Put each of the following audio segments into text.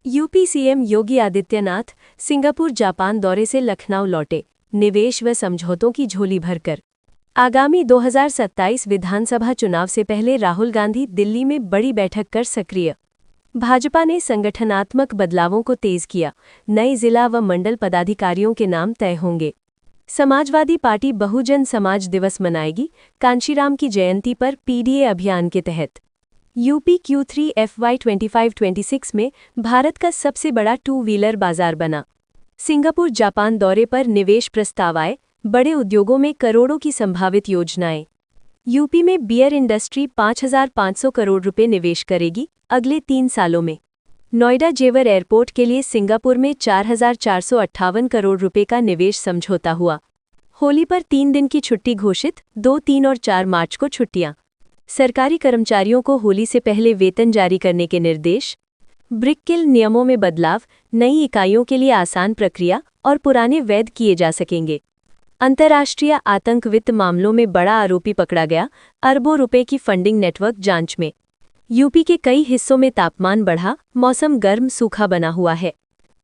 UP CM Yogi Adityanath Singapore Japan दौरे से लखनऊ लौटे, निवेश व समझौतों की झोली भरकर। आगामी 2027 विधानसभा चुनाव से पहले राहुल गांधी दिल्ली में बड़ी बैठक कर सक्रिय। भाजपा ने संगठनात्मक बदलावों को तेज किया, नए जिला व मंडल पदाधिकारियों के नाम तय होंगे। समाजवादी पार्टी बहुजन समाज दिवस मनाएगी, कांशीराम की जयंती पर पीडीए अभियान के तहत। यूपी Q3 FY 25-26 में भारत का सबसे बड़ा टू व्हीलर बाजार बना। सिंगापुर जापान दौरे पर निवेश प्रस्ताव आए, बड़े उद्योगों में करोड़ों की संभावित योजनाएं। यूपी में बियर इंडस्ट्री 5,500 करोड़ रुपए निवेश करेगी अगले 3 सालों में। नोएडा जेवर एयरपोर्ट के लिए सिंगापुर में 4,458 करोड़ रुपए का निवेश समझौता हुआ। होली पर 3 दिन की छुट्टी घोषित, 2, 3 और 4 मार्च को छुट्टियां। सरकारी कर्मचारियों को होली से पहले वेतन जारी करने के निर्देश। ब्रिककिल नियमों में बदलाव, नई इकाइयों के लिए आसान प्रक्रिया और पुराने वैध किए जा सकेंगे। अंतर्राष्ट्रीय आतंक वित्त मामलों में बड़ा आरोपी पकड़ा गया, अरबों रुपए की फंडिंग नेटवर्क जांच में। यूपी के कई हिस्सों में तापमान बढ़ा, मौसम गर्म सूखा बना हुआ है।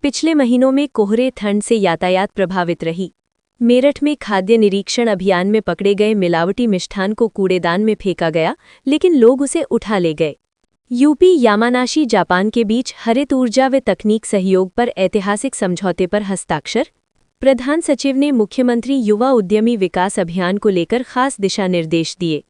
पिछले महीनों में कोहरे ठंड से यातायात प्रभावित रही। मेरठ में खाद्य निरीक्षण अभियान में पकड़े गए मिलावटी मिष्ठान को कूड़ेदान में फेंका गया, लेकिन लोग उसे उठा ले गए। यूपी यामानाशी जापान के बीच हरित ऊर्जा व तकनीक सहयोग पर ऐतिहासिक समझौते पर हस्ताक्षर। प्रधान सचिव ने मुख्यमंत्री युवा उद्यमी विकास अभियान को लेकर खास दिशा निर्देश दिए।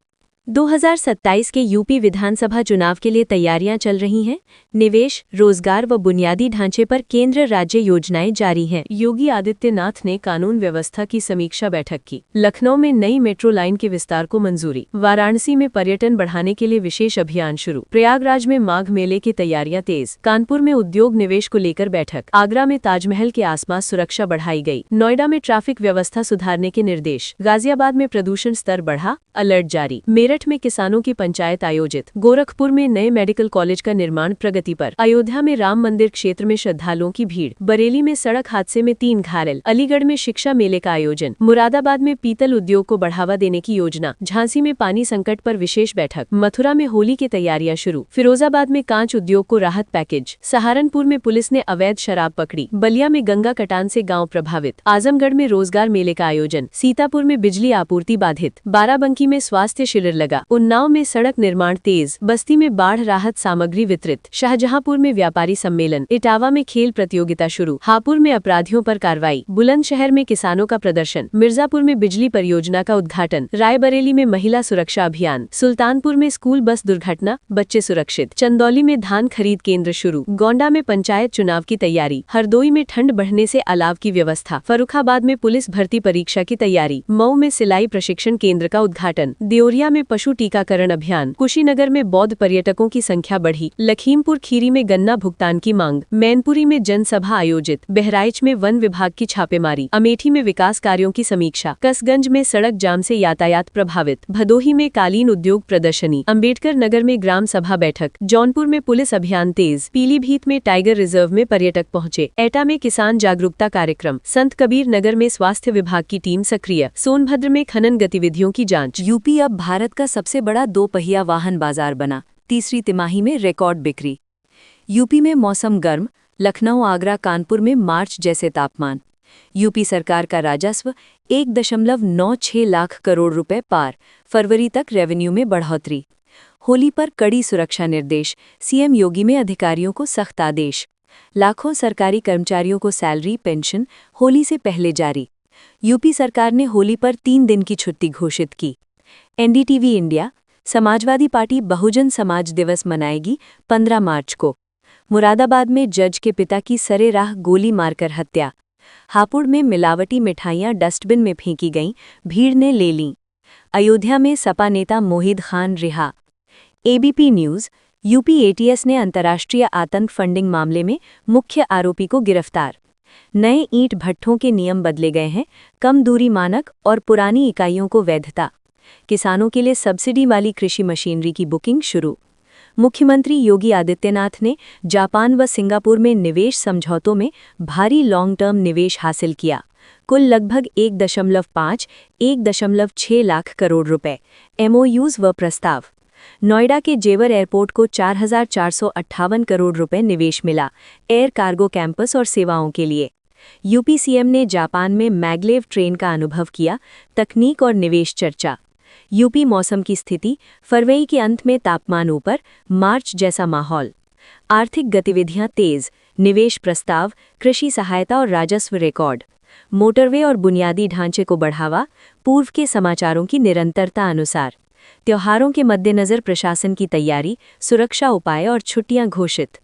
2027 के यूपी विधानसभा चुनाव के लिए तैयारियां चल रही हैं। निवेश, रोजगार व बुनियादी ढांचे पर केंद्र राज्य योजनाएं जारी हैं। योगी आदित्यनाथ ने कानून व्यवस्था की समीक्षा बैठक की। लखनऊ में नई मेट्रो लाइन के विस्तार को मंजूरी। वाराणसी में पर्यटन बढ़ाने के लिए विशेष अभियान शुरू। प्रयागराज में माघ मेले की तैयारियां तेज। कानपुर में उद्योग निवेश को लेकर बैठक। आगरा में ताजमहल के आसपास सुरक्षा बढ़ाई गई। नोएडा में ट्रैफिक व्यवस्था सुधारने के निर्देश। गाजियाबाद में प्रदूषण स्तर बढ़ा, अलर्ट जारी। मेरठ में किसानों की पंचायत आयोजित। गोरखपुर में नए मेडिकल कॉलेज का निर्माण प्रगति पर। अयोध्या में राम मंदिर क्षेत्र में श्रद्धालुओं की भीड़। बरेली में सड़क हादसे में 3 घायल। अलीगढ़ में शिक्षा मेले का आयोजन। मुरादाबाद में पीतल उद्योग को बढ़ावा देने की योजना। झांसी में पानी संकट पर विशेष बैठक। मथुरा में होली की तैयारियां शुरू। फिरोजाबाद में कांच उद्योग को राहत पैकेज। सहारनपुर में पुलिस ने अवैध शराब पकड़ी। बलिया में गंगा कटान से गांव प्रभावित। आजमगढ़ में रोजगार मेले का आयोजन। सीतापुर में बिजली आपूर्ति बाधित। बाराबंकी में स्वास्थ्य शिविर लगा। उन्नाव में सड़क निर्माण तेज। बस्ती में बाढ़ राहत सामग्री वितरित। शाहजहांपुर में व्यापारी सम्मेलन। इटावा में खेल प्रतियोगिता शुरू। हापुड़ में अपराधियों पर कार्रवाई। बुलंदशहर में किसानों का प्रदर्शन। मिर्जापुर में बिजली परियोजना का उद्घाटन। रायबरेली में महिला सुरक्षा अभियान। सुल्तानपुर में स्कूल बस दुर्घटना, बच्चे सुरक्षित। चंदौली में धान खरीद केंद्र शुरू। गोंडा में पंचायत चुनाव की तैयारी। हरदोई में ठंड बढ़ने से अलाव की व्यवस्था। फर्रुखाबाद में पुलिस भर्ती परीक्षा की तैयारी। मऊ में सिलाई प्रशिक्षण केंद्र का उद्घाटन। देओरिया में पशु टीकाकरण अभियान। कुशीनगर में बौद्ध पर्यटकों की संख्या बढ़ी। लखीमपुर खीरी में गन्ना भुगतान की मांग। मैनपुरी में जनसभा आयोजित। बहराइच में वन विभाग की छापेमारी। अमेठी में विकास कार्यों की समीक्षा। कसगंज में सड़क जाम से यातायात प्रभावित। भदोही में कालीन उद्योग प्रदर्शनी। अम्बेडकर नगर में ग्राम सभा बैठक। जौनपुर में पुलिस अभियान तेज। पीलीभीत में टाइगर रिजर्व में पर्यटक पहुंचे। एटा में किसान जागरूकता कार्यक्रम। संत कबीर नगर में स्वास्थ्य विभाग की टीम सक्रिय। सोनभद्र में खनन गतिविधियों की जांच। यूपी अब भारत का सबसे बड़ा 2 पहिया वाहन बाजार बना। तीसरी तिमाही में रिकॉर्ड बिक्री। यूपी में मौसम गर्म। लखनऊ, आगरा, कानपुर में मार्च जैसे तापमान। यूपी सरकार का राजस्व 1.96 लाख करोड़ रुपए पार। फरवरी तक रेवेन्यू में बढ़ोतरी। होली पर कड़ी सुरक्षा निर्देश। सीएम योगी में अधिकारियों को सख्त आदेश। लाखों सरकारी कर्मचारियों को सैलरी, पेंशन होली से पहले जारी। यूपी सरकार ने होली पर 3 दिन की छुट्टी घोषित की। NDTV India. Samajwadi party Bahujan Samaj दिवस मनाएगी 15 मार्च को। मुरादाबाद में जज के पिता की सरेराह गोली मारकर हत्या। हापुड़ में मिलावटी मिठाइयां डस्टबिन में फेंकी गईं, भीड़ ने ले लीं। अयोध्या में सपा नेता मोहिद खान रिहा। ABP news. यूपी एटीएस ने अंतर्राष्ट्रीय आतंक फंडिंग मामले में मुख्य आरोपी को गिरफ्तार। नए ईंट भट्ठों के नियम बदले गए हैं, कम दूरी मानक और पुरानी इकाइयों को वैधता। किसानों के लिए सब्सिडी वाली कृषि मशीनरी की बुकिंग शुरू। मुख्यमंत्री योगी आदित्यनाथ ने जापान व सिंगापुर में निवेश समझौतों में भारी लॉन्ग टर्म निवेश हासिल किया। कुल लगभग 1.5-1.6 लाख करोड़ रुपए। एमओयूज व प्रस्ताव। नोएडा के जेवर एयरपोर्ट को 4,458 करोड़ रुपए निवेश मिला, एयर कार्गो कैंपस और सेवाओं के लिए। यूपी सीएम ने जापान में मैग्लेव ट्रेन का अनुभव किया, तकनीक और निवेश चर्चा। यूपी मौसम की स्थिति, फरवरी के अंत में तापमान ऊपर, मार्च जैसा माहौल। आर्थिक गतिविधियां तेज, निवेश प्रस्ताव, कृषि सहायता और राजस्व रिकॉर्ड। मोटरवे और बुनियादी ढांचे को बढ़ावा, पूर्व के समाचारों की निरंतरता अनुसार। त्योहारों के मद्देनजर प्रशासन की तैयारी, सुरक्षा उपाय और छुट्टियां घोषित।